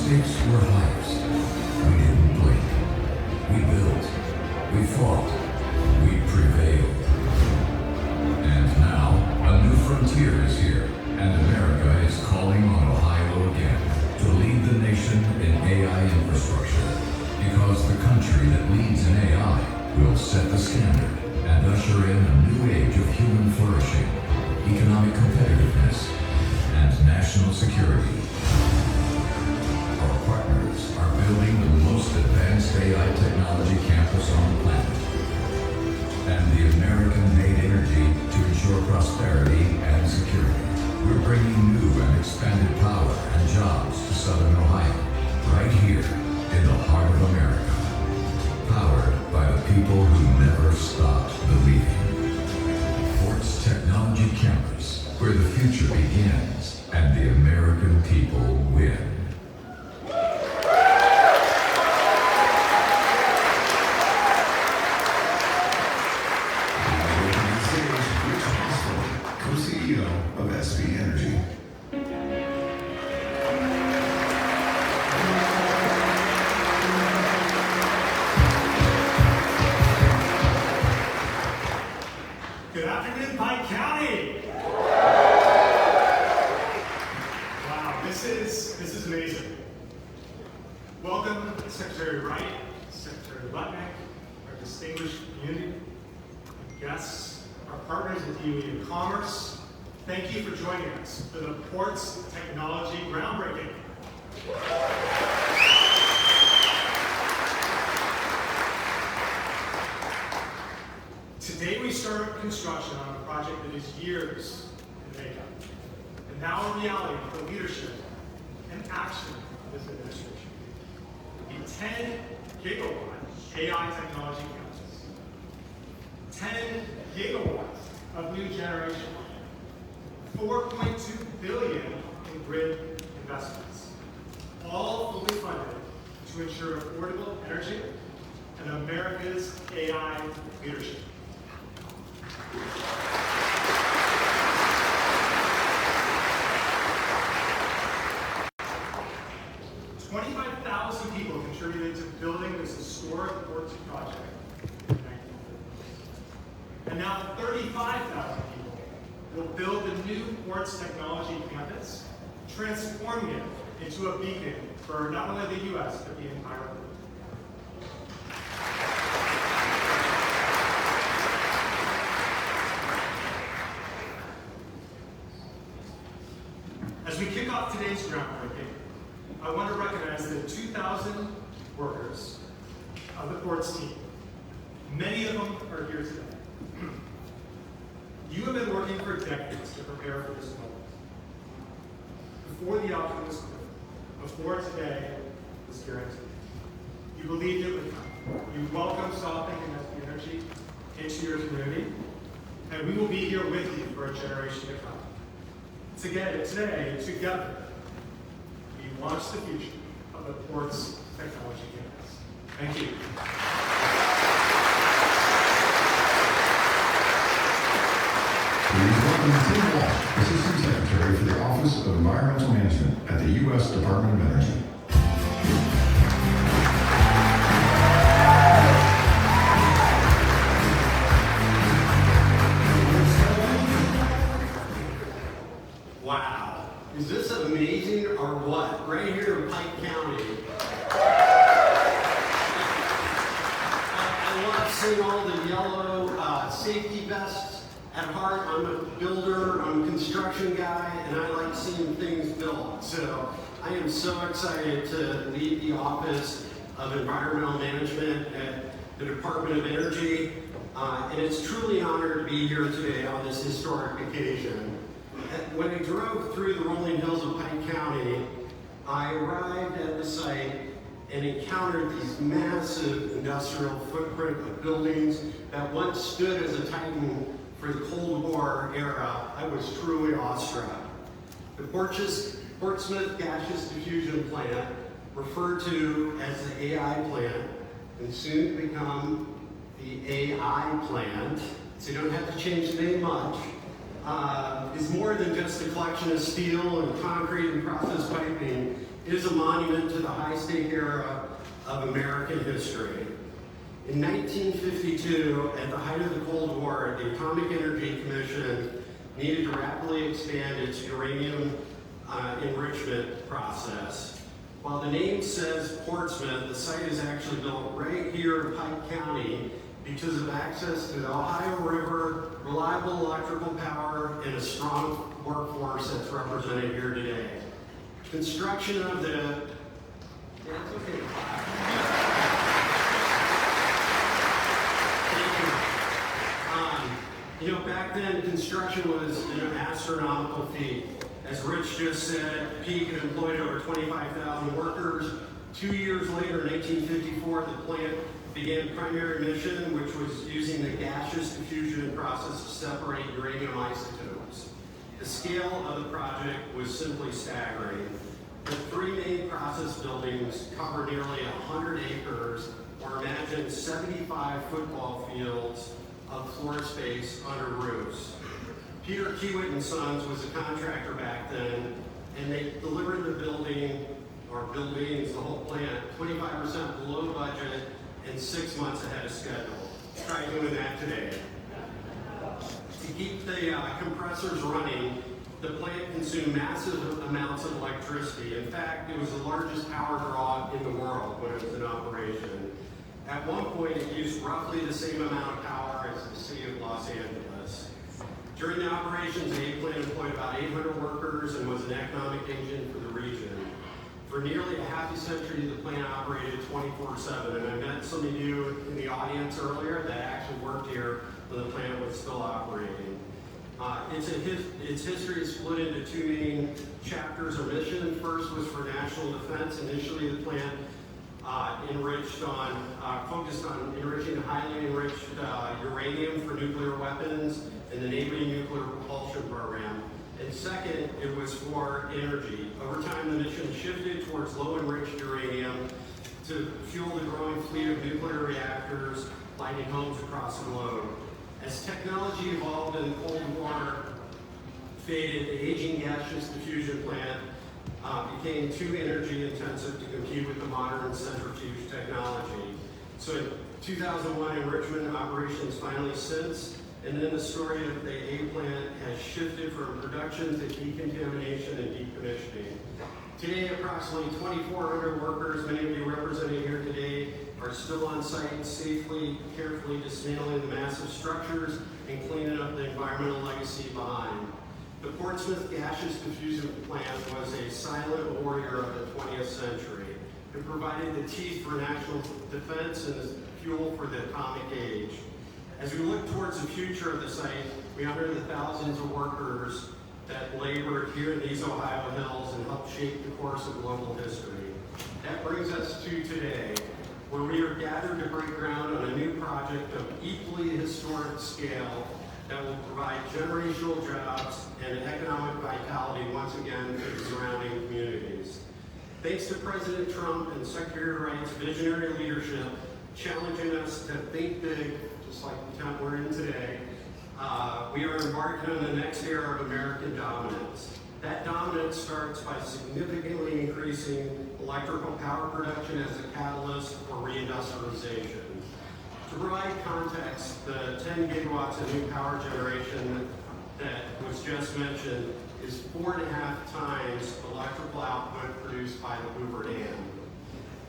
stakes were highest, we didn't blink. We built, we fought, we prevailed. And now, a new frontier is here, and America is calling on Ohio again to lead the nation in AI infrastructure. Because the country that leads in AI will set the standard and usher in a new age of human flourishing, economic competitiveness, and national security. Our partners are building the most advanced AI technology campus on the planet. And the American-made energy to ensure prosperity and security. We're bringing new and expanded power and jobs to Southern Ohio, right here in the heart of America. Powered by the people who never stopped believing. Fort's Technology Campus, where the future begins and the American people win. Co-CEO of SV Energy. Good afternoon, Pike County. Wow, this is amazing. Welcome, Secretary Wright, Secretary Lutnick, our distinguished community, guests, our partners at DOE and Commerce. Thank you for joining us for the Ports Technology Groundbreaking. Today we start construction on a project that is years in makeup, and now a reality with the leadership and action of this administration. A 10-gigawatt AI technology campus, 10 gigawatts of new generation, 4.2 billion in grid investments, all fully funded to ensure affordable energy and America's AI leadership. 25,000 people contributed to building this historic ports project in 1950. And now 35,000 people will build the new Ports Technology Campus, transforming it into a beacon for not only the U.S., but the entire world. As we kick off today's groundbreaking, I want to recognize the 2,000 workers of the Ports team. Many of them are here today. You have been working for decades to prepare for this moment. Before the outcome was clear, before today was guaranteed. You believed it would come. You welcomed SoftBank and SV Energy into your community, and we will be here with you for a generation to come. Today, together, we launch the future of the Ports Technology Campus. Thank you. Please welcome Tim Walsh, Assistant Secretary for the Office of Environmental Management at the U.S. Department of Energy. Wow, is this amazing or what? Right here in Pike County. I love seeing all the yellow safety vests. At heart, I'm a builder, I'm a construction guy, and I like seeing things built. So I am so excited to lead the Office of Environmental Management at the Department of Energy. And it's truly an honor to be here today on this historic occasion. When I drove through the rolling hills of Pike County, I arrived at the site and encountered these massive industrial footprint of buildings that once stood as a titan for the Cold War era. I was truly awestruck. The Portsmouth Gaseous Diffusion Plant, referred to as the AI plant, and soon to become the AI plant, so you don't have to change the name much, is more than just a collection of steel and concrete and process piping. It is a monument to the high-stake era of American history. In 1952, at the height of the Cold War, the Atomic Energy Commission needed to rapidly expand its uranium enrichment process. While the name says Portsmouth, the site is actually built right here in Pike County because of access to the Ohio River, reliable electrical power, and a strong workforce that's represented here today. Construction of the... That's okay. You know, back then, construction was an astronomical feat. As Rich just said, Peak had employed over 25,000 workers. 2 years later, in 1854, the plant began primary mission, which was using the gaseous diffusion process to separate uranium isotopes. The scale of the project was simply staggering. The three main process buildings cover nearly 100 acres, or imagine 75 football fields of floor space under roofs. Peter Kiewit and Sons was a contractor back then, and they delivered the building, or buildings, the whole plant, 25% below budget and 6 months ahead of schedule. Try doing that today. To keep the compressors running, the plant consumed massive amounts of electricity. In fact, it was the largest power draw in the world when it was in operation. At one point, it used roughly the same amount of power as the city of Los Angeles. During the operations, the plant employed about 800 workers and was an economic engine for the region. For nearly a half a century, the plant operated 24/7, and I met some of you in the audience earlier that actually worked here when the plant was still operating. Its history is split into two main chapters or missions. First was for national defense. Initially, the plant focused on enriching highly enriched uranium for nuclear weapons and the Navy nuclear propulsion program. And second, it was for energy. Over time, the mission shifted towards low-enriched uranium to fuel the growing fleet of nuclear reactors lighting homes across the globe. As technology evolved and the Cold War faded, the aging gaseous diffusion plant became too energy intensive to compete with the modern centrifuge technology. So in 2001, enrichment operations finally ceased, and then the story of the A plant has shifted from production to decontamination and decommissioning. Today, approximately 2,400 workers, many of you represented here today, are still on site safely, carefully dismantling the massive structures and cleaning up the environmental legacy behind. The Portsmouth gaseous diffusion plant was a silent warrior of the 20th century. It provided the teeth for national defense and the fuel for the atomic age. As we look towards the future of the site, we honor the thousands of workers that labored here in these Ohio hills and helped shape the course of global history. That brings us to today, where we are gathered to break ground on a new project of equally historic scale that will provide generational jobs and economic vitality once again to the surrounding communities. Thanks to President Trump and Secretary Wright's visionary leadership, challenging us to think big, just like the time we're in today, we are embarking on the next era of American dominance. That dominance starts by significantly increasing electrical power production as a catalyst for reindustrialization. To provide context, the 10 gigawatts of new power generation that was just mentioned is 4.5 times electrical output produced by the Hoover Dam.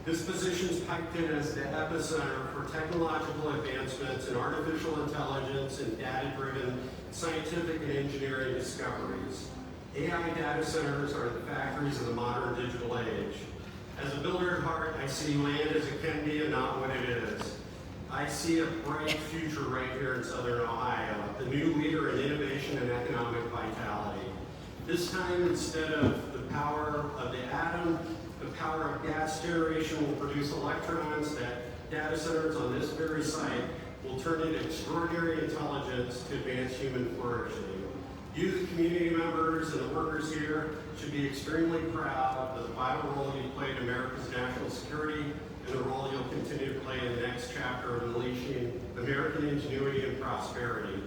This positions Piketon as the epicenter for technological advancements in artificial intelligence and data-driven scientific and engineering discoveries. AI data centers are the factories of the modern digital age. As a builder at heart, I see land as it can be and not what it is. I see a bright future right here in Southern Ohio, the new leader in innovation and economic vitality. This time, instead of the power of the atom, the power of gas generation will produce electrons that data centers on this very site will turn into extraordinary intelligence to advance human flourishing. You, the community members and the workers here, should be extremely proud of the vital role you played in America's national security and the role you'll continue to play in the next chapter of unleashing American ingenuity and prosperity.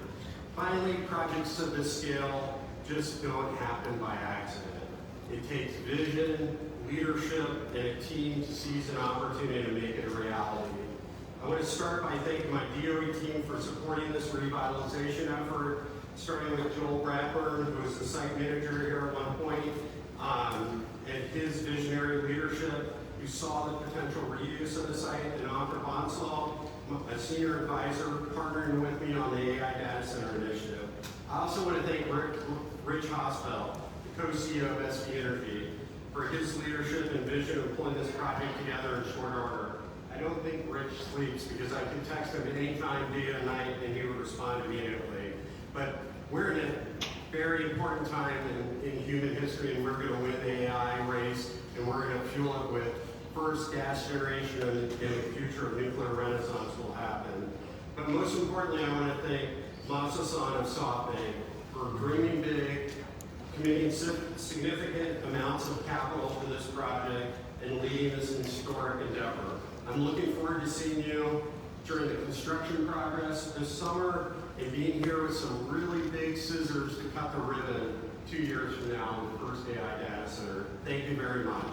Finally, projects of this scale just don't happen by accident. It takes vision, leadership, and a team to seize an opportunity to make it a reality. I want to start by thanking my DOE team for supporting this revitalization effort, starting with Joel Bradburn, who was the site manager here at one point, and his visionary leadership, who saw the potential reuse of the site, and Ankur Bansal, a senior advisor, partnering with me on the AI Data Center initiative. I also want to thank Rich Hosfeld, the co-CEO of SV Energy, for his leadership and vision of pulling this project together in short order. I don't think Rich sleeps because I can text him at any time, day or night, and he would respond immediately. But we're in a very important time in human history, and we're going to win the AI race, and we're going to fuel it with first gas generation, and the future of nuclear renaissance will happen. But most importantly, I want to thank Masa-san of SoftBank for dreaming big, committing significant amounts of capital to this project, and leading this historic endeavor. I'm looking forward to seeing you during the construction progress this summer and being here with some really big scissors to cut the ribbon 2 years from now with the first AI Data Center. Thank you very much.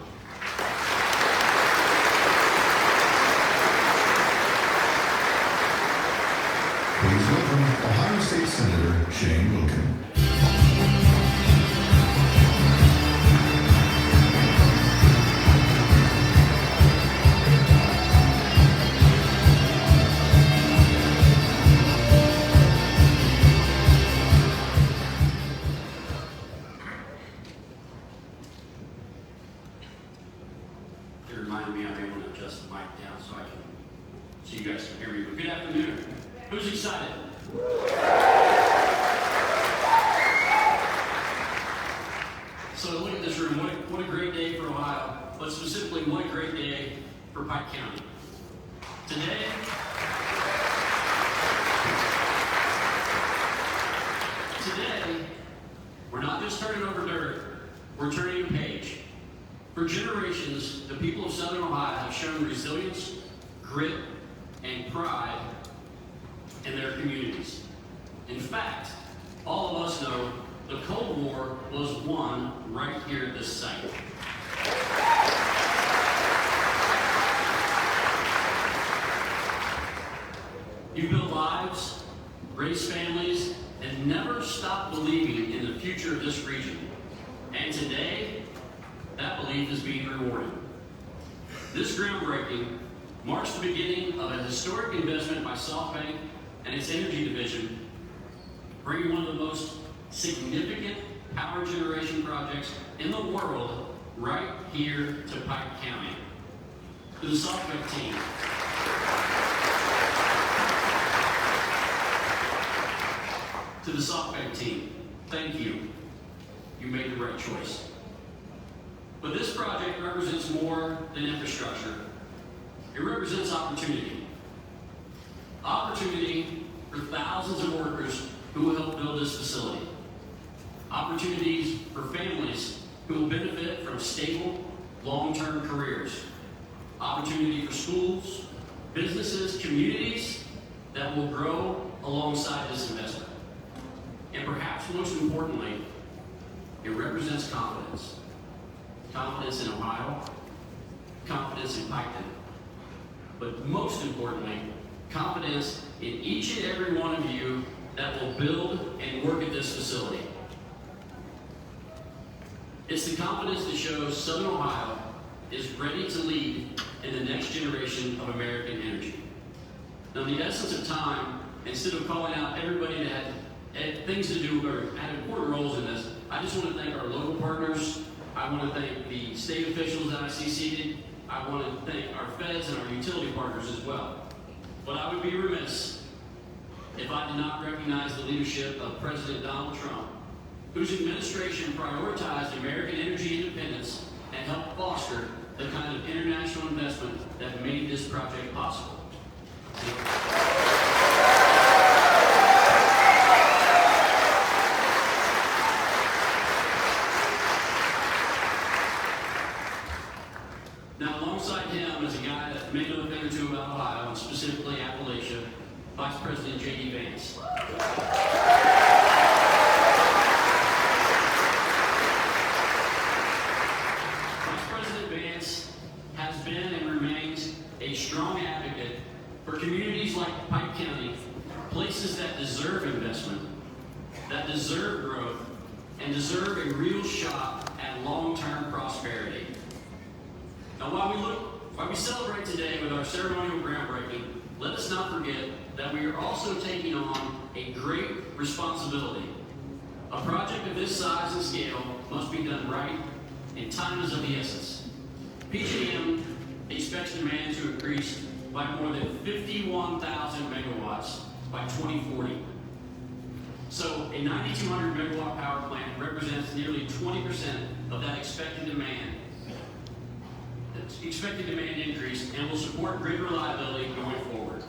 Please welcome Ohio State Senator Shane Wilkin. It reminded me I'm able to adjust the mic down so you guys can hear me. But good afternoon. Who's excited? So look at this room. What a great day for Ohio. But specifically, what a great day for Pike County. Today, we're not just turning over dirt, we're turning a page. For generations, the people of Southern Ohio have shown resilience, grit, and pride in their communities. In fact, all of us know the Cold War was won right here at this site. You built lives, raised families, and never stopped believing in the future of this region. And today, that belief is being rewarded. This groundbreaking marks the beginning of a historic investment by SoftBank and its energy division, bringing one of the most significant power generation projects in the world right here to Pike County. To the SoftBank team, thank you. You made the right choice. But this project represents more than infrastructure. It represents opportunity. Opportunity for thousands of workers who will help build this facility. Opportunities for families who will benefit from stable, long-term careers. Opportunity for schools, businesses, communities that will grow alongside this investment. And perhaps most importantly, it represents confidence. Confidence in Ohio, confidence in Piketon, but most importantly, confidence in each and every one of you that will build and work at this facility. It's the confidence that shows Southern Ohio is ready to lead in the next generation of American energy. Now, in the essence of time, instead of calling out everybody that had things to do or had important roles in this, I just want to thank our local partners. I want to thank the state officials that I see seated. I want to thank our feds and our utility partners as well. But I would be remiss if I did not recognize the leadership of President Donald Trump, whose administration prioritized American energy independence and helped foster the kind of international investment that made this project possible. Now, alongside him is a guy that may know a thing or two about Ohio, and specifically Appalachia, Vice President J.D. Vance. shot at long-term prosperity. Now, while we celebrate today with our ceremonial groundbreaking, let us not forget that we are also taking on a great responsibility. A project of this size and scale must be done right, and time is of the essence. PJM expects demand to increase by more than 51,000 megawatts by 2040. So a 9,200 megawatt power plant represents nearly 20% of that expected demand increase, and will support grid reliability going forward.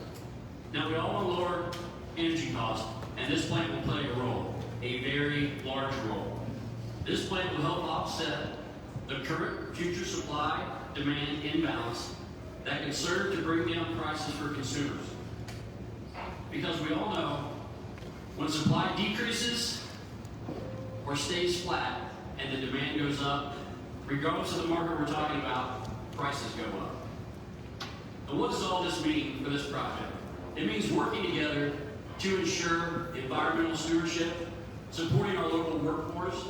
Now, we all want to lower energy costs, and this plant will play a role, a very large role. This plant will help offset the current future supply-demand imbalance that can serve to bring down prices for consumers. Because we all know when supply decreases or stays flat and the demand goes up, regardless of the market we're talking about, prices go up. And what does all this mean for this project? It means working together to ensure environmental stewardship, supporting our local workforce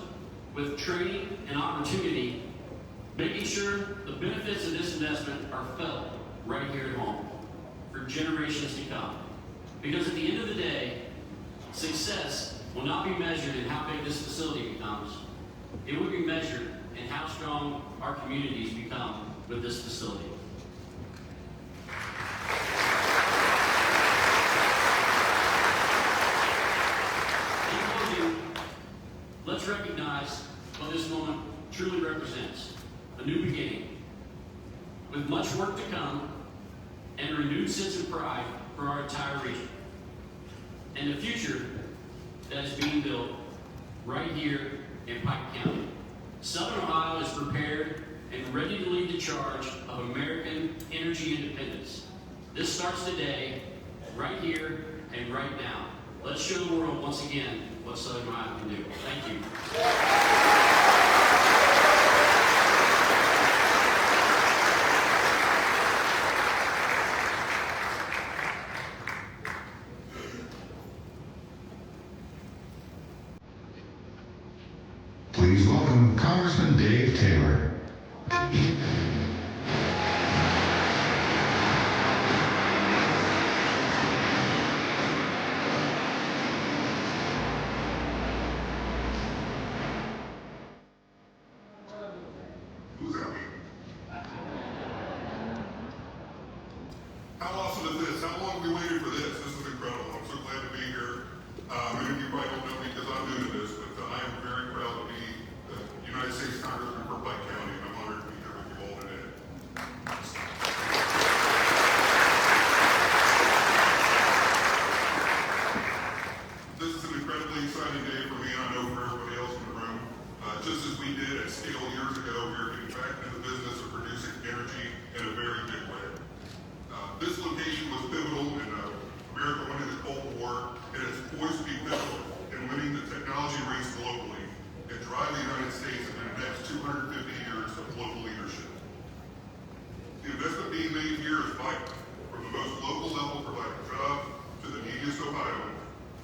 with training and opportunity, making sure the benefits of this investment are felt right here at home for generations to come. Because at the end of the day, success will not be measured in how big this facility becomes. It will be measured in how strong our communities become with this facility. In closing, let's recognize what this moment truly represents: a new beginning, with much work to come and a renewed sense of pride for our entire region, and a future that is being built right here in Pike County. Southern Ohio is prepared and ready to lead the charge of American energy independence. This starts today, right here and right now. Let's show the world once again what Southern Ohio can do. Thank you. Please welcome Congressman Dave Taylor. How awesome is this? How long have we waited for this? This is incredible. I'm so glad to be here. Many of you probably don't know me because I'm new to this, but I am very proud to be the United States Congressman for Pike County, and I'm honored to be here with you all today. This is an incredibly exciting day for me, and I know for everybody else in the room. Just as we did at scale years ago, we are getting back into the business of producing energy in a very big way. This location was pivotal in America winning the Cold War, and it's poised to be pivotal in winning the technology race globally and drive the United States into the next 250 years of global leadership. The investment being made here is vital, from the most local level providing jobs to the neediest Ohio,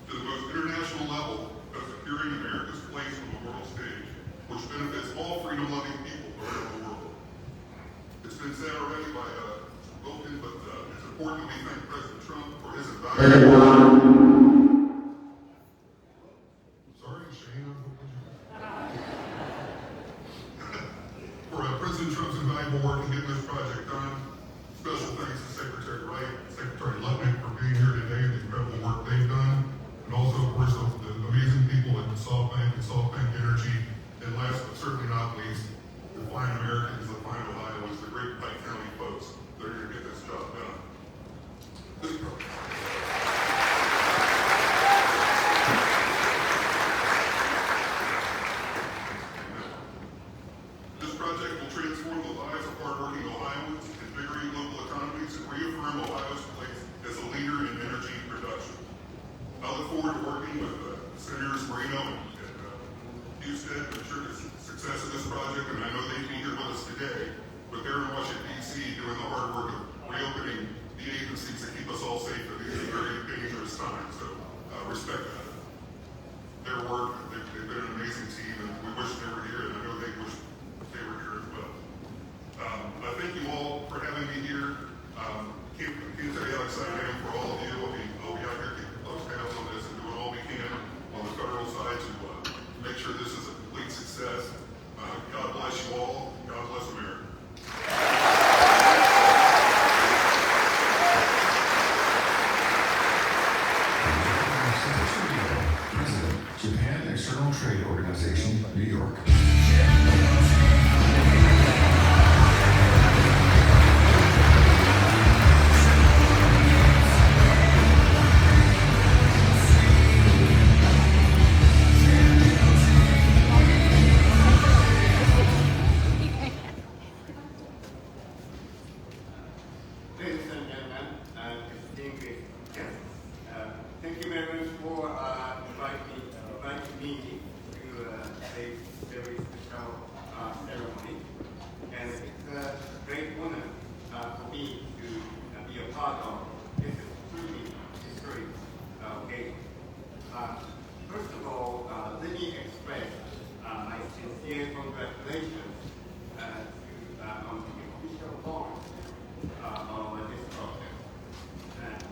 to the most international level of securing America's place on the world stage, which benefits all freedom-loving people around the world. It's been said already by Wilkin, but it's important that we thank President Trump for his invaluable President Trump's invaluable work in getting this project done. Special thanks to Secretary Wright, Secretary Lutnick for being here today and the incredible work they've done. And also, of course, the amazing people at SoftBank and SoftBank Energy. And last but certainly not least, the fine Americans of fine Ohio, is the great Pike County folks that are going to get this job done. This project will transform the lives of hardworking Ohioans, invigorate local economies, and reaffirm Ohio's place as a leader in energy production. I look forward to working with Senators Moreno and Houston to ensure the success of this project, and I know they'd be here with us today, but they're in Washington, D.C. doing the hard work of reopening the agencies to keep us all safe in these very dangerous times, so respect that. Their work, they've been an amazing team, and we wish they were here. congratulations on the official launch of this project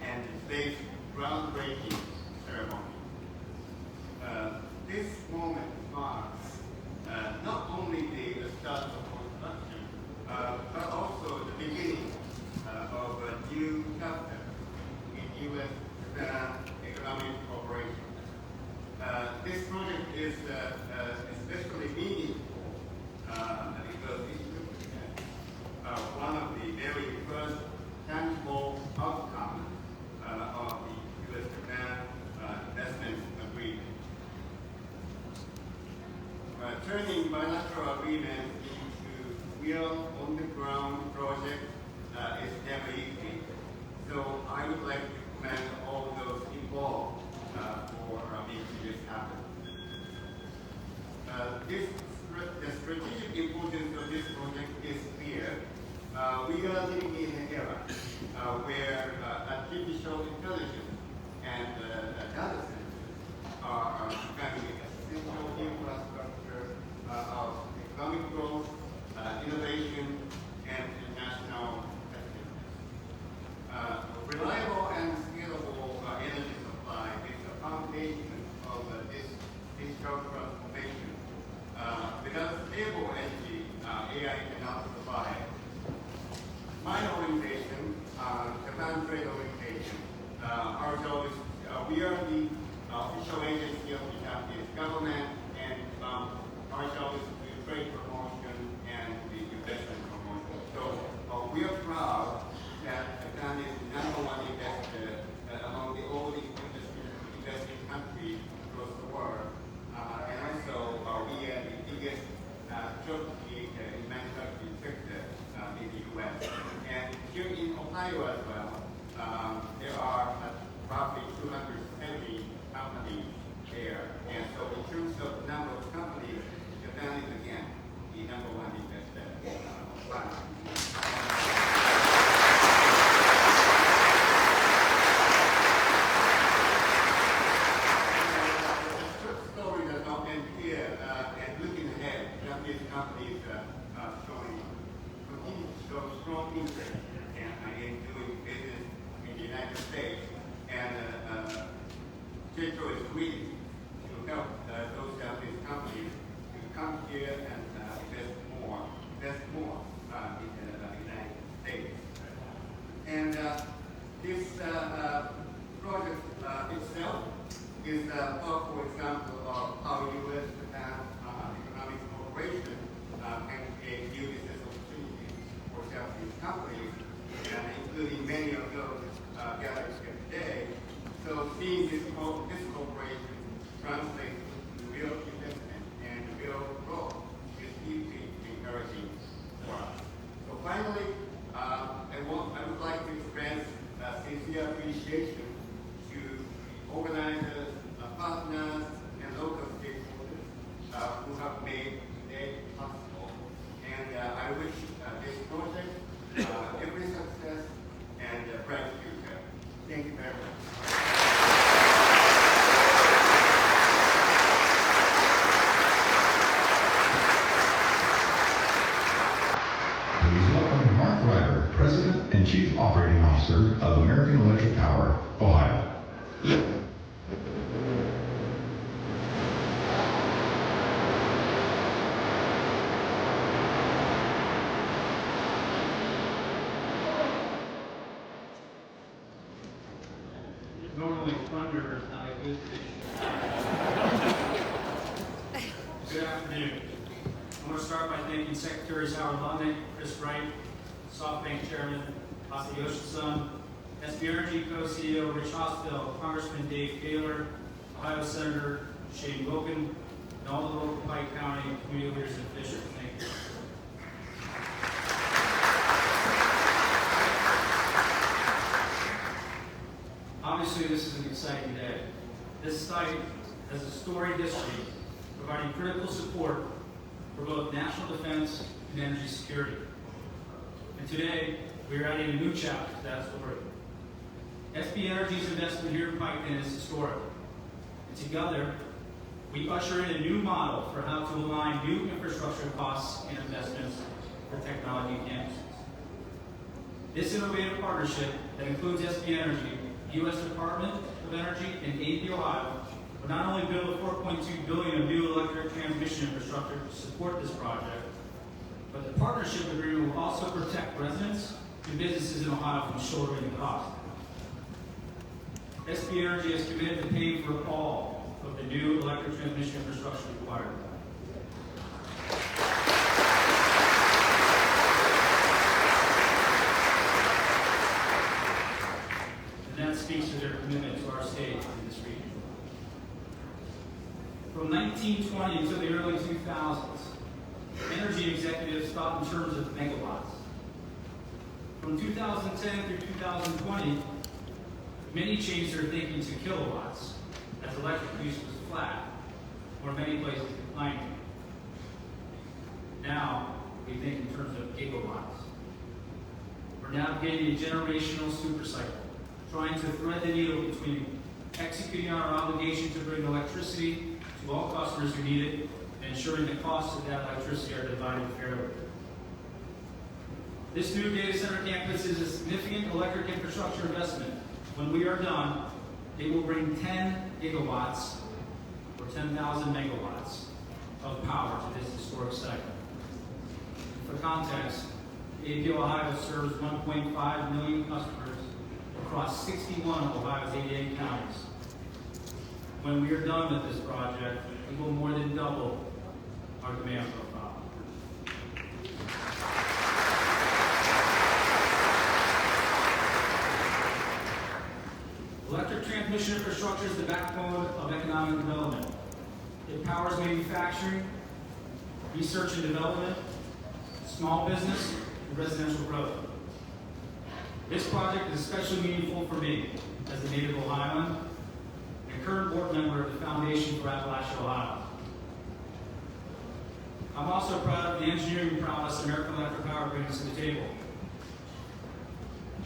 and today's groundbreaking ceremony. This moment marks not only the start of construction, but also the beginning of a new chapter in U.S.-Japan economic cooperation. This project is especially meaningful because it represents one of the very first tangible outcomes of the U.S.-Japan investment agreement. Turning bilateral agreements into real on-the-ground projects is never easy. So I would like to commend all those involved for making this happen. The strategic importance of this project is clear. We are living in an era where artificial intelligence and data centers are becoming essential infrastructure of economic growth, innovation, and international effectiveness. Reliable and scalable energy supply is the foundation of this digital transformation. Without stable energy, AI cannot survive. My organization, Japan Trade Organization, our job is we are the official agency of the Japanese government, and our job is to do trade promotion and the investment promotion. So we are proud that Japan is the #1 investor among all the investing countries across the world. And also, we are the biggest job creator in manufacturing sector in the U.S. And here in Ohio as well, there are roughly 270 companies there. And so in terms of the number of companies, Japan is again the #1 investor in Ohio. Companies continue to show strong interest in doing business in the United States, and JETRO is willing to help those Japanese companies to come here and invest more in the United States. And this project itself is a powerful example of how U.S.-Japan economic cooperation can create new business opportunities for Japanese companies, and including many of those gathered here today. So seeing this cooperation translate into real investment and real growth is deeply encouraging for us. So finally, I would like to express sincere appreciation to the organizers, partners, and local stakeholders who have made today possible. And I wish this project every success and a bright future. Thank you very much. Please welcome Mark Ryder, President and Chief Operating Officer of American Electric Power, Ohio. Normally thunder is not a good thing. Good afternoon. I want to start by thanking Secretaries Howard Lutnick, Chris Wright, SoftBank Chairman Masayoshi-san, SB Energy Co-CEO Rich Hostel, Congressman Dave Gaylor, Ohio Senator Shane Wilkin, and all the local Pike County community leaders and officials. Thank you. Obviously, this is an exciting day. This site has a storied history, providing critical support for both national defense and energy security. And today, we are adding a new chapter to that story. SB Energy's investment here in Piketon is historic. And together, we usher in a new model for how to align new infrastructure costs and investments for technology campuses. This innovative partnership that includes SB Energy, U.S. Department of Energy, and AP Ohio will not only build $4.2 billion of new electric transmission infrastructure to support this project, but the partnership agreement will also protect residents and businesses in Ohio from shouldering the cost. SB Energy is committed to paying for all of the new electric transmission infrastructure required. And that speaks to their commitment to our state and this region. From 1920 until the early 2000s, energy executives thought in terms of megawatts. From 2010 through 2020, many changed their thinking to kilowatts, as electric use was flat, or in many places declining. Now, we think in terms of gigawatts. We're navigating a generational supercycle, trying to thread the needle between executing our obligation to bring electricity to all customers who need it and ensuring the costs of that electricity are divided fairly. This new data center campus is a significant electric infrastructure investment. When we are done, it will bring 10 gigawatts, or 10,000 megawatts, of power to this historic site. For context, AP Ohio serves 1.5 million customers across 61 of Ohio's 88 counties. When we are done with this project, it will more than double our demand profile. Electric transmission infrastructure is the backbone of economic development. It powers manufacturing, research and development, small business, and residential growth. This project is especially meaningful for me as a native Ohioan and current board member of the Foundation for Appalachia, Ohio. I'm also proud of the engineering prowess American Electric Power brings to the table.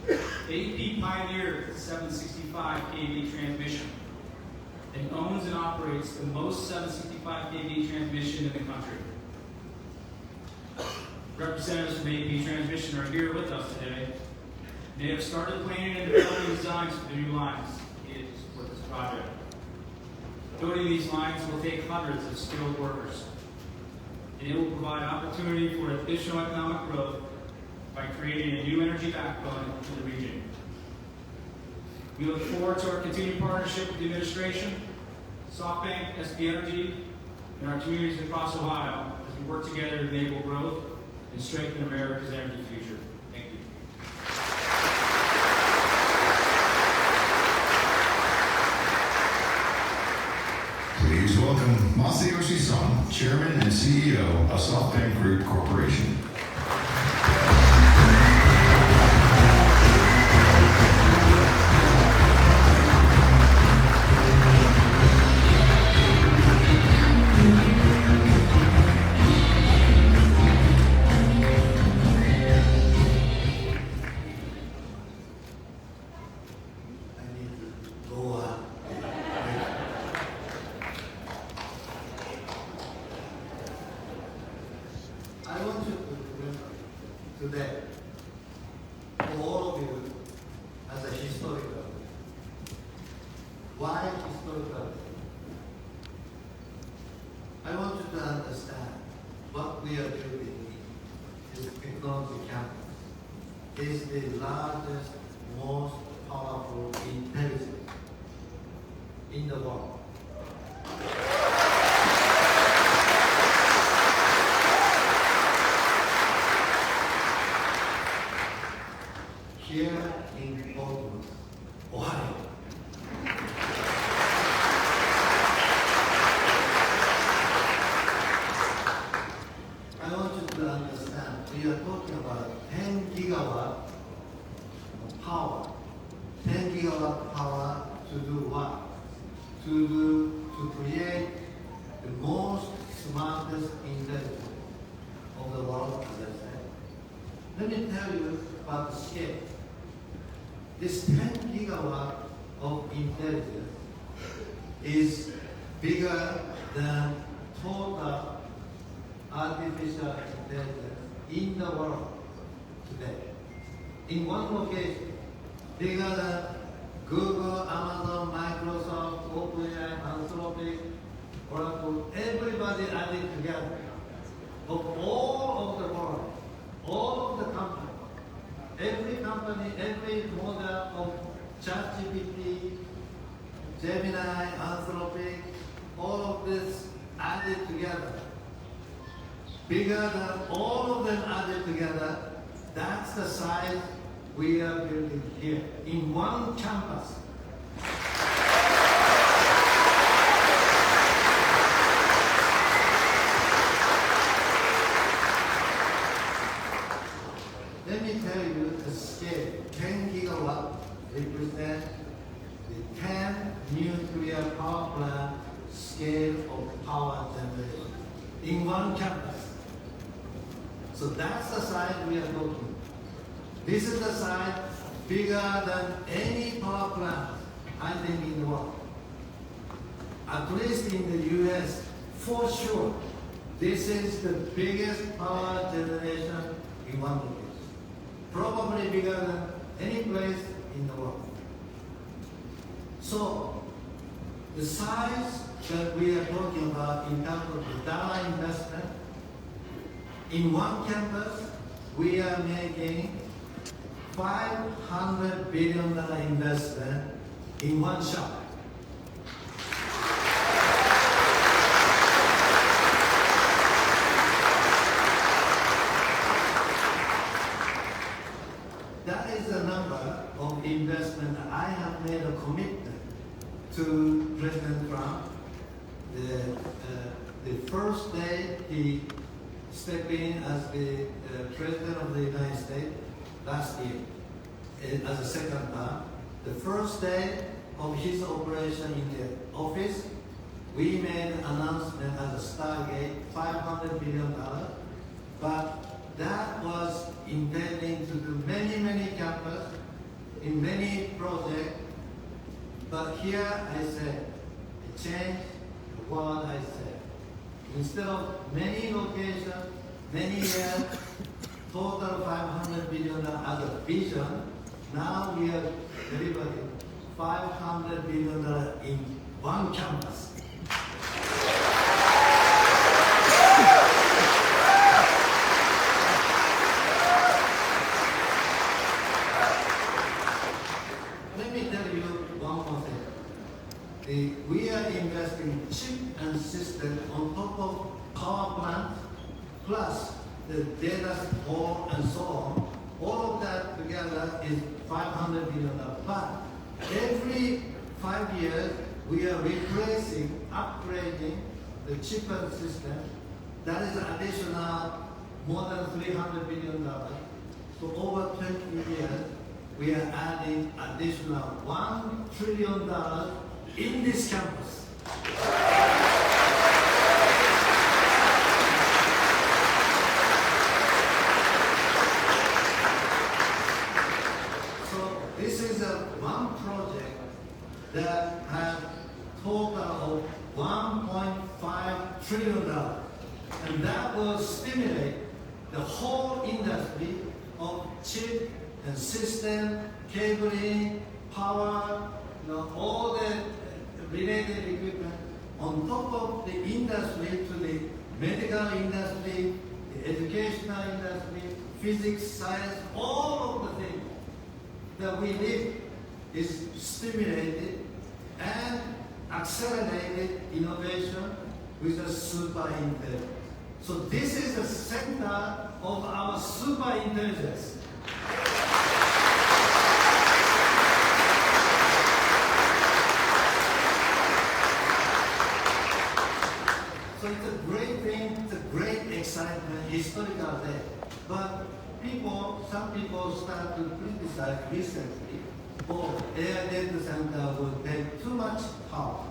AP pioneered 765 kV transmission and owns and operates the most 765 kV transmission in the country. Representatives from AP Transmission are here with us today. They have started planning and developing designs for the new lines needed to support this project. Building these lines will take hundreds of skilled workers, and it will provide opportunity for additional economic growth by creating a new energy backbone in the region. We look forward to our continued partnership with the administration, SoftBank, SB Energy, and our communities across Ohio as we work together to enable growth and strengthen America's energy future. Thank you. Please welcome Masayoshi Son, Chairman and CEO of SoftBank Group Corporation. I want you to remember today, for all of you, as a historical. Why historical? I want you to understand what we are doing is technology campus. Is the largest, most powerful intelligence in the world. Here in Baltimore, Ohio. I want you to understand, we are talking about 10 gigawatt of power. 10 gigawatt power to do what? To create the most smartest intelligence of the world, as I said. Let me tell you about the scale. This 10 gigawatt of intelligence is bigger than total artificial intelligence in the world today. In one location, bigger than Google, Amazon, Microsoft, OpenAI, Anthropic, Oracle, everybody added together of all of the world, all of the companies, every company, every model of ChatGPT, Gemini, Anthropic, all of this added together, bigger than all of them added together. That's the size we are building here in one campus. Let me tell you the scale. 10 gigawatt represent the 10 nuclear power plant scale of power generation in one campus. So that's the size we are talking. This is the size bigger than any power plant, I think, in the world. At least in the US, for sure, this is the biggest power generation in one location. Probably bigger than any place in the world. So, the size that we are talking about in terms of the dollar investment, in one campus, we are making $500 billion investment in one shot. That is the number of investment I have made a commitment to President Trump. The first day he stepped in as the President of the United States last year, as a second term. The first day of his operation in the office, we made an announcement as a Stargate, $500 billion, but that was intending to do many, many campuses in many projects. But here I said, I changed the word I said. Instead of many locations, many years, total $500 billion as a vision, now we are delivering $500 billion in one campus. Let me tell you one more thing. We are investing chip and system on top of power plant, plus the data hall and so on. All of that together is $500 billion. But every 5 years, we are replacing, upgrading the chip and system. That is additional more than $300 billion. So over 20 years, we are adding additional $1 trillion in this campus. So this is one project that has total of $1.5 trillion. And that will stimulate the whole industry of chip and system, cabling, power, all the related equipment on top of the industry to the medical industry, the educational industry, physics, science, all of the things that we need is stimulated and accelerated innovation with a super intelligence. So this is the center of our super intelligence. So it's a great thing, it's a great excitement, historical day. But some people start to criticize recently, air data center will take too much power,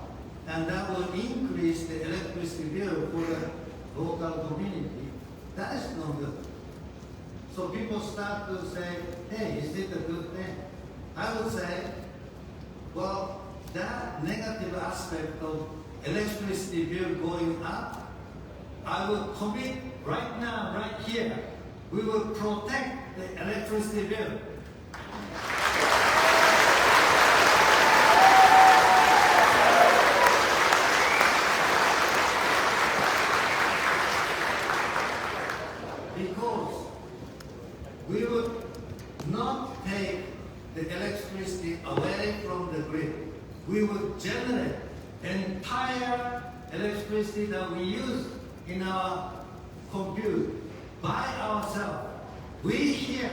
and that will increase the electricity bill for the local community. That is not good. So people start to say, hey, is it a good thing? I would say, well, that negative aspect of electricity bill going up, I will commit right now, right here, we will protect the electricity bill. Because we would not take the electricity away from the grid. We would generate entire electricity that we use in our compute by ourselves. We here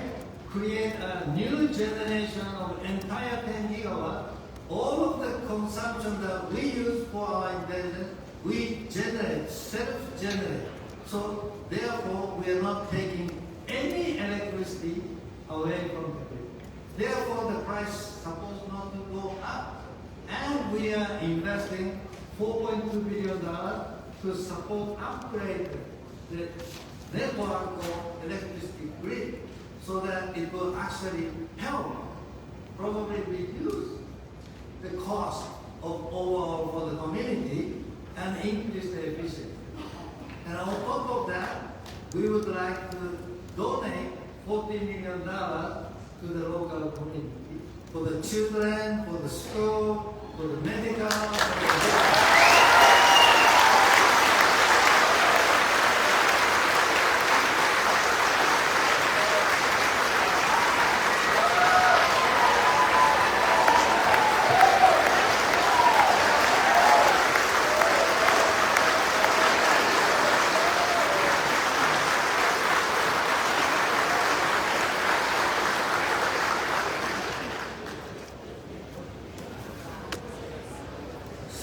create a new generation of entire 10 gigawatt. All of the consumption that we use for our intelligence, we generate, self-generate. So therefore, we are not taking any electricity away from the grid. Therefore, the price is supposed not to go up. And we are investing $4.2 billion to support upgrade the network of electricity grid so that it will actually help probably reduce the cost of overall for the community and increase the efficiency. And on top of that, we would like to donate $40 million to the local community for the children, for the school, for the medical, for the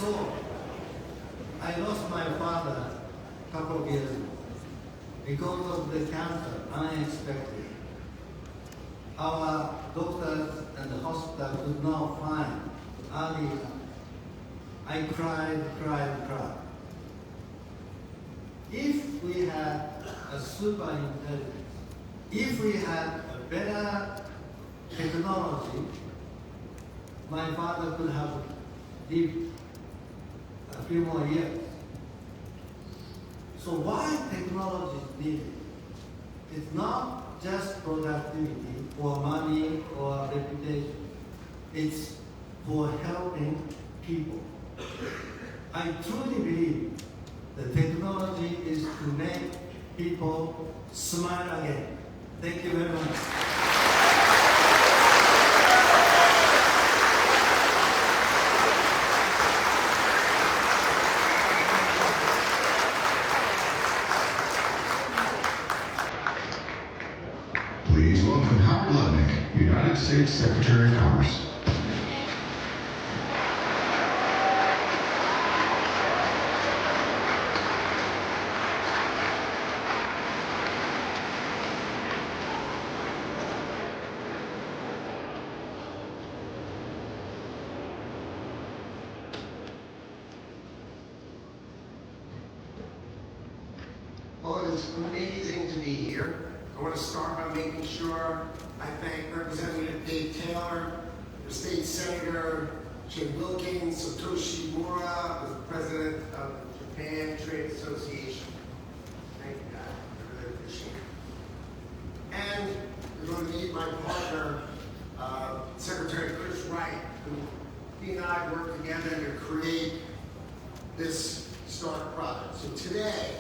So, I lost my father a couple of years ago because of the cancer, unexpected. Our doctors and the hospital could not find early. I cried. If we had a super intelligence, if we had a better technology, my father could have lived a few more years. So why technology is needed? It's not just productivity or money or reputation. It's for helping people. I truly believe the technology is to make people smile again. Thank you very much. Please welcome Howard Lutnick, United States Secretary of Commerce. Well, it's amazing to be here. I want to start by making sure I thank Representative Dave Taylor, the State Senator Jim Wilkins, Satoshi Mura, the President of the Japan Trade Association. Thank you, guys. I really appreciate it. And we're going to meet my partner, Secretary Chris Wright, who he and I worked together to create this START project. So today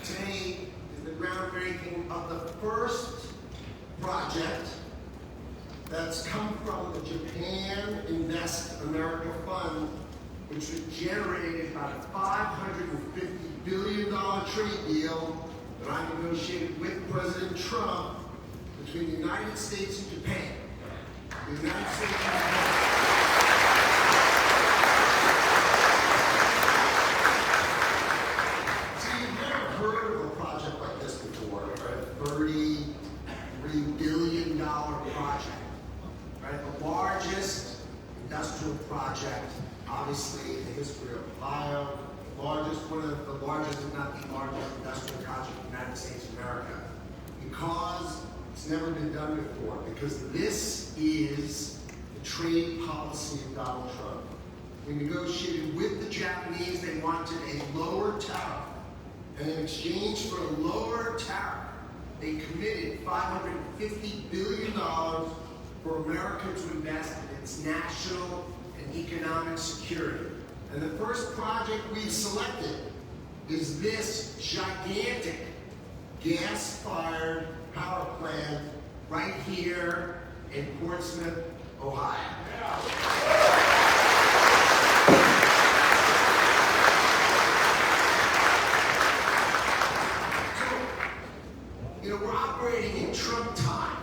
is the groundbreaking of the first project that's come from the Japan Invest America Fund, which was generated by a $550 billion trade deal that I negotiated with President Trump between the United States and Japan. The United States and Japan. $33 billion project, right? The largest industrial project, obviously, in the history of Ohio, one of the largest, if not the largest industrial project in the United States of America. Because it's never been done before, because this is the trade policy of Donald Trump. we negotiated with the Japanese. They wanted a lower tariff. And in exchange for a lower tariff, they committed $550 billion for America to invest in its national and economic security. And the first project we've selected is this gigantic gas-fired power plant right here in Portsmouth, Ohio. We're operating in Trump time,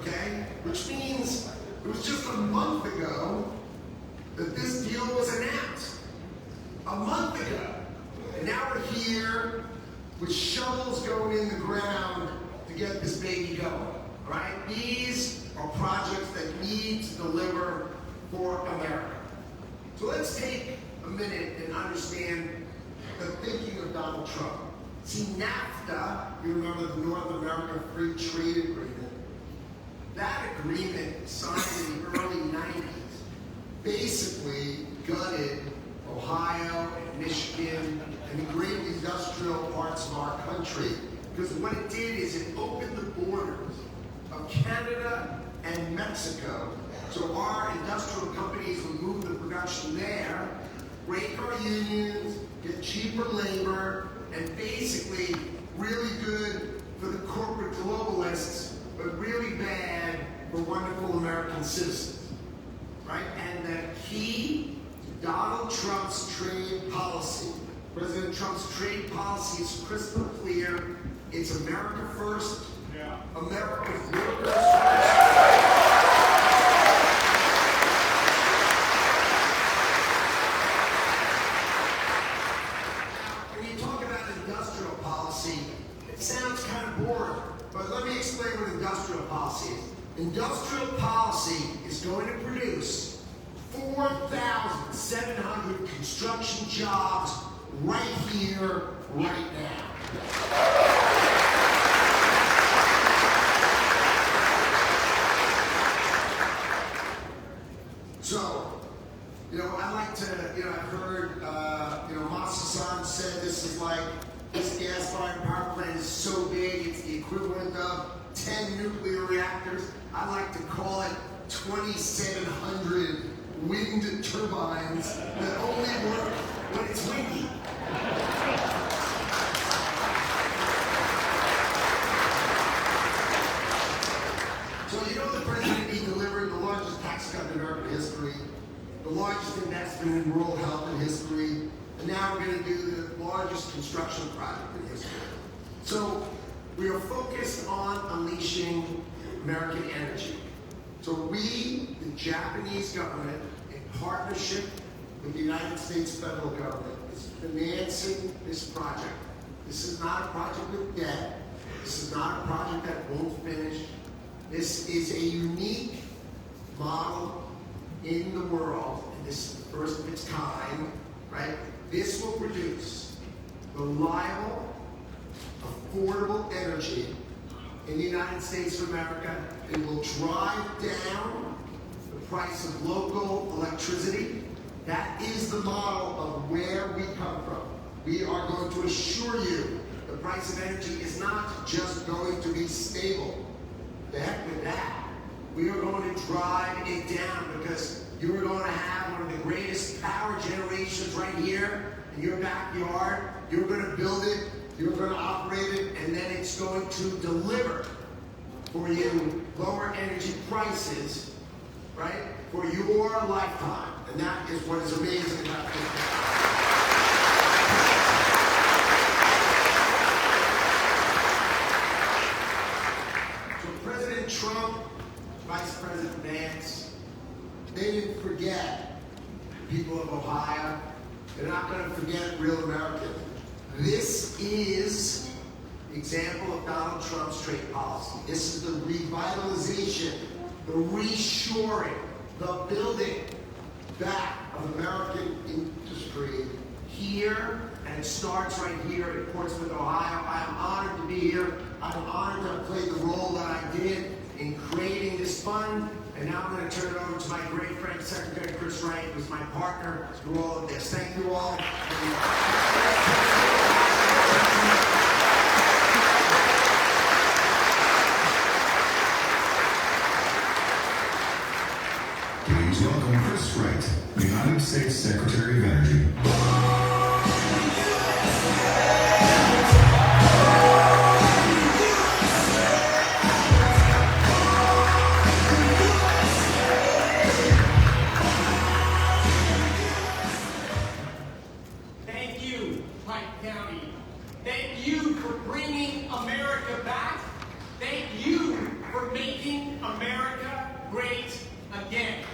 okay? Which means it was just a month ago that this deal was announced. A month ago. And now we're here with shovels going in the ground to get this baby going, right? These are projects that need to deliver for America. So let's take a minute and understand the thinking of Donald Trump. See, NAFTA, you remember the North America Free Trade Agreement, that agreement signed in the early 90s basically gutted Ohio and Michigan and the great industrial parts of our country, because what it did is it opened the borders of Canada and Mexico so our industrial companies would move the production there, break our unions, get cheaper labor, and basically really good for the corporate globalists, but really bad for wonderful American citizens, right? And the key to Donald Trump's trade policy, President Trump's trade policy is crystal clear. It's America first, America's workers first. Sounds kind of boring, but let me explain what industrial policy is. Industrial policy is going to produce 4,700 construction jobs right here, right now. So, I like to, I've heard, Masa-san said this gas-fired power plant is so big, it's the equivalent of 10 nuclear reactors. I like to call it 2,700 wind turbines that only work when it's windy. So the president, he delivered the largest tax cut in American history, the largest investment in rural health in history, and now we're going to do the largest construction project in history. So we are focused on unleashing American energy. So we, the Japanese government, in partnership with the United States federal government, is financing this project. This is not a project with debt. This is not a project that won't finish. This is a unique model in the world, and this is the first of its kind, right? This will produce reliable, affordable energy in the United States of America. It will drive down the price of local electricity. That is the model of where we come from. We are going to assure you the price of energy is not just going to be stable. The heck with that. We are going to drive it down because you're going to have one of the greatest power generations right here in your backyard. You're going to build it, you're going to operate it, and then it's going to deliver for you lower energy prices, right, for your lifetime. And that is what is amazing about this. Trump, Vice President Vance, they didn't forget the people of Ohio. They're not going to forget real Americans. This is the example of Donald Trump's trade policy. This is the revitalization, the reshoring, the building back of American industry here, and it starts right here in Portsmouth, Ohio. I'm honored to be here. I'm honored to have played the role that I did in creating this fund, And now I'm going to turn it over to my great friend, Secretary Chris Wright, who's my partner through all of this. Thank you all. Please welcome Chris Wright, United States Secretary of Energy. Thank you, Pike County. Thank you for bringing America back. Thank you for making America great again.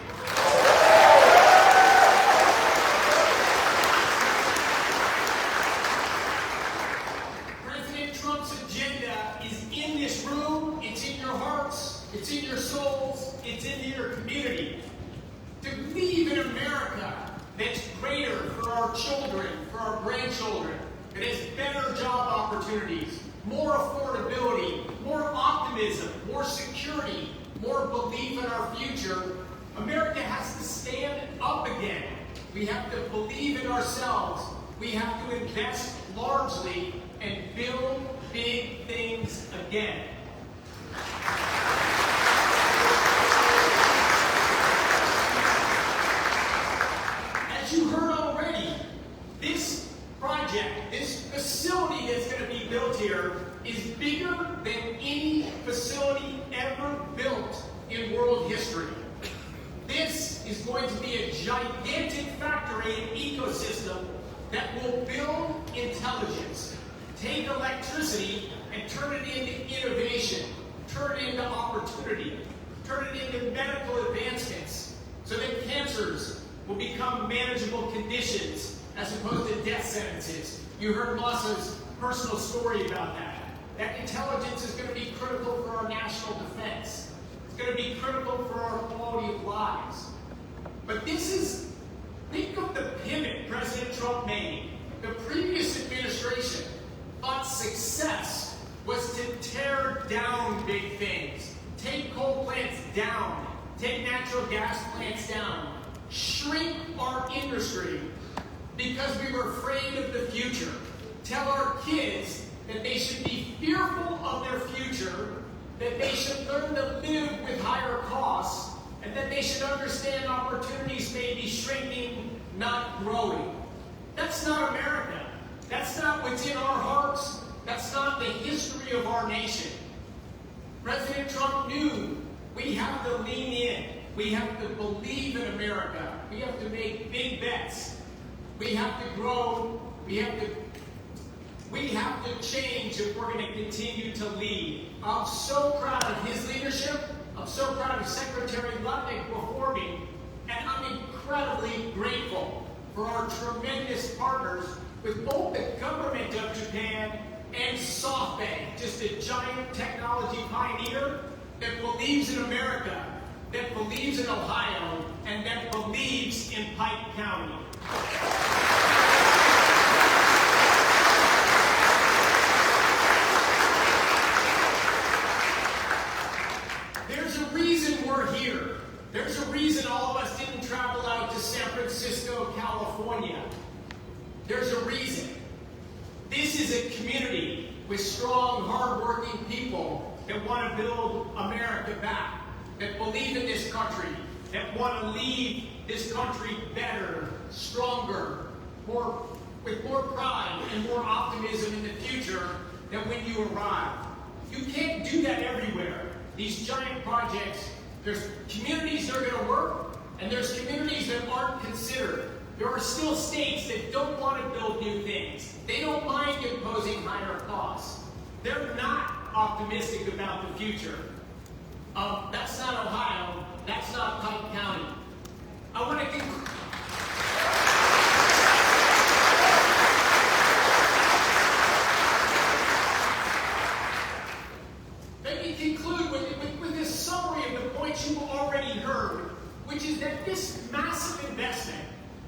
President Trump's agenda is in this room, it's in your hearts, it's in your souls, it's in your community. To believe in America that's greater for our children, for our grandchildren, that has better job opportunities, more affordability, more optimism, more security, more belief in our future. America has to stand up again. We have to believe in ourselves. We have to invest largely and build big things again. As you heard already, this project, this facility that's going to be built here is bigger than any facility ever built in world history. This is going to be a gigantic factory and ecosystem that will build intelligence, take electricity and turn it into innovation, turn it into opportunity, turn it into medical advancements so that cancers will become manageable conditions as opposed to death sentences. You heard Masa's personal story about that. That intelligence is going to be critical for our national defense. It's going to be critical for our quality of lives. But think of the pivot President Trump made. The previous administration thought success was to tear down big things, take coal plants down, take natural gas plants down, shrink our industry because we were afraid of the future. Tell our kids that they should be fearful of their future, that they should learn to live with higher costs, and that they should understand opportunities may be shrinking, not growing. That's not America. That's not what's in our hearts. That's not the history of our nation. President Trump knew we have to lean in. We have to believe in America. We have to make big bets. We have to grow. We have to change if we're going to continue to lead. I'm so proud of his leadership. I'm so proud of Secretary Lutnick before me. And I'm incredibly grateful for our tremendous partners with both the government of Japan and SoftBank, just a giant technology pioneer that believes in America, that believes in Ohio, and that believes in Pike County. There's a reason we're here. There's a reason all of us didn't travel out to San Francisco, California. There's a reason. This is a community with strong, hard-working people that want to build America back, that believe in this country, that want to leave this country better, stronger, with more pride and more optimism in the future than when you arrive. You can't do that everywhere. These giant projects, there's communities that are going to work, and there's communities that aren't considered. There are still states that don't want to build new things. They don't mind imposing higher costs. They're not optimistic about the future. That's not Ohio. That's not Pike County. I want to Let me conclude with this summary of the points you've already heard, which is that this massive investment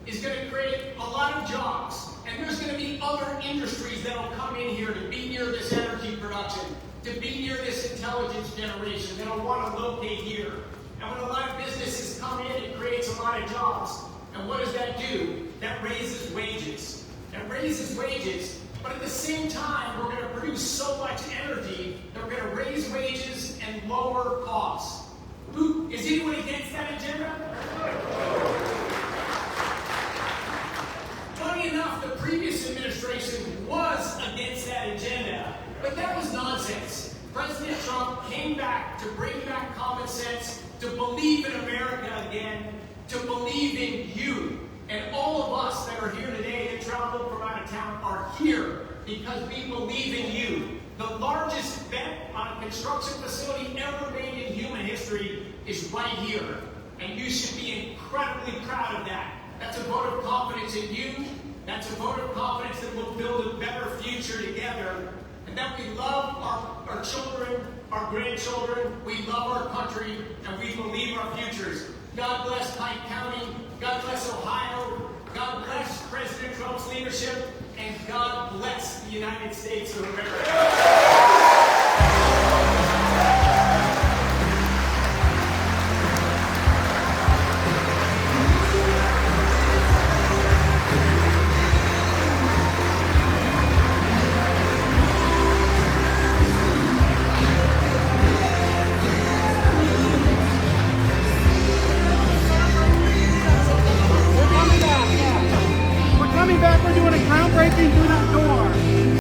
is going to create a lot of jobs, and there's going to be other industries that will come in here to be near this energy production, to be near this intelligence generation, that'll want to locate here. And when a lot of businesses come in, it creates a lot of jobs. And what does that do? That raises wages. That raises wages. But at the same time, we're going to produce so much energy that we're going to raise wages and lower costs. Is anyone against that agenda? Funny enough, the previous administration was against that agenda, but that was nonsense. President Trump came back to bring back common sense, to believe in America again, to believe in you. And all of us that are here today that traveled from out of town are here because we believe in you. The largest bet on a construction facility ever made in human history is right here. And you should be incredibly proud of that. That's a vote of confidence in you. That's a vote of confidence that we'll build a better future together. And that we love our children, our grandchildren, we love our country, and we believe our futures. God bless Pike County. God bless Ohio. God bless President Trump's leadership. And God bless the United States of America. We're coming back. We're doing a groundbreaking through that door.